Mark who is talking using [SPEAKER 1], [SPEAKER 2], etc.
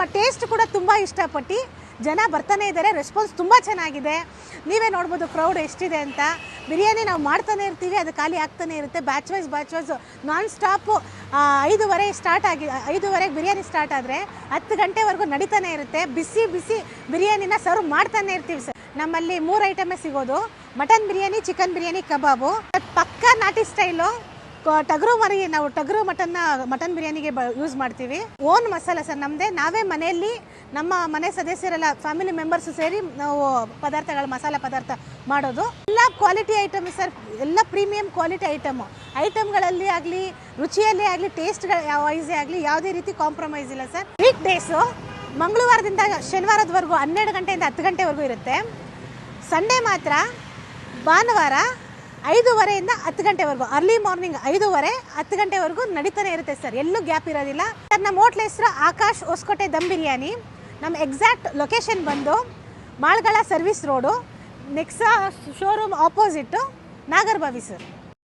[SPEAKER 1] ನಮ್ಮ ಟೇಸ್ಟ್ ಕೂಡ ತುಂಬ ಇಷ್ಟಪಟ್ಟು ಜನ ಬರ್ತಾನೆ ಇದ್ದಾರೆ. ರೆಸ್ಪಾನ್ಸ್ ತುಂಬ ಚೆನ್ನಾಗಿದೆ. ನೀವೇ ನೋಡ್ಬೋದು ಕ್ರೌಡ್ ಎಷ್ಟಿದೆ ಅಂತ. ಬಿರಿಯಾನಿ ನಾವು ಮಾಡ್ತಾನೆ ಇರ್ತೀವಿ, ಅದು ಖಾಲಿ ಆಗ್ತಾನೆ ಇರುತ್ತೆ. ಬ್ಯಾಚ್ ವೈಸ್ ನಾನ್ ಸ್ಟಾಪು 5:30 ಸ್ಟಾರ್ಟ್ ಆಗಿ 5:30ಗೆ ಬಿರಿಯಾನಿ ಸ್ಟಾರ್ಟ್ ಆದರೆ 10 ಗಂಟೆವರೆಗೂ ನಡೀತಾನೆ ಇರುತ್ತೆ. ಬಿಸಿ ಬಿರಿಯಾನಿನ ಸರ್ವ್ ಮಾಡ್ತಾನೆ ಇರ್ತೀವಿ ಸರ್. ನಮ್ಮಲ್ಲಿ 3 ಐಟಮೇ ಸಿಗೋದು: ಮಟನ್ ಬಿರಿಯಾನಿ, ಚಿಕನ್ ಬಿರಿಯಾನಿ, ಕಬಾಬು. ಪಕ್ಕ ನಾಟಿ ಸ್ಟೈಲು ಟಗರು ಮರಿ. ನಾವು ಟಗರು ಮಟನ್ ಬಿರಿಯಾನಿಗೆ ಯೂಸ್ ಮಾಡ್ತೀವಿ. ಓನ್ ಮಸಾಲ ಸರ್ ನಮ್ಮದೇ. ನಾವೇ ಮನೆಯಲ್ಲಿ ನಮ್ಮ ಮನೆ ಸದಸ್ಯರೆಲ್ಲ ಫ್ಯಾಮಿಲಿ ಮೆಂಬರ್ಸ್ ಸೇರಿ ನಾವು ಮಸಾಲ ಪದಾರ್ಥ ಮಾಡೋದು. ಎಲ್ಲ ಕ್ವಾಲಿಟಿ ಐಟಮ್ ಸರ್, ಎಲ್ಲ ಪ್ರೀಮಿಯಂ ಕ್ವಾಲಿಟಿ ಐಟಮ್ಗಳಲ್ಲಿ ಆಗಲಿ, ರುಚಿಯಲ್ಲೇ ಆಗಲಿ, ಟೇಸ್ಟ್ ವೈಸೇ ಆಗಲಿ ಯಾವುದೇ ರೀತಿ ಕಾಂಪ್ರಮೈಸ್ ಇಲ್ಲ ಸರ್. ವೀಕ್ ಡೇಸು ಮಂಗಳವಾರದಿಂದ ಶನಿವಾರದವರೆಗೂ 12 ಗಂಟೆಯಿಂದ 10 ಗಂಟೆವರೆಗೂ ಇರುತ್ತೆ. ಸಂಡೇ ಮಾತ್ರ ಭಾನುವಾರ 5:30ಯಿಂದ 10 ಗಂಟೆವರೆಗೂ, ಅರ್ಲಿ ಮಾರ್ನಿಂಗ್ 5:30 10 ಗಂಟೆವರೆಗೂ ನಡೀತಾನೆ ಇರುತ್ತೆ ಸರ್. ಎಲ್ಲೂ ಗ್ಯಾಪ್ ಇರೋದಿಲ್ಲ. ನಮ್ಮ ಹೋಟ್ಲ್ ಹೆಸರು ಆಕಾಶ್ ಹೊಸಕೋಟೆ ದಮ್ ಬಿರಿಯಾನಿ. ನಮ್ಮ ಎಕ್ಸಾಕ್ಟ್ ಲೊಕೇಶನ್ ಬಂದು ಮಾಳ್ಗಳ service road, Nexa showroom opposite, Nagarbhavi sir.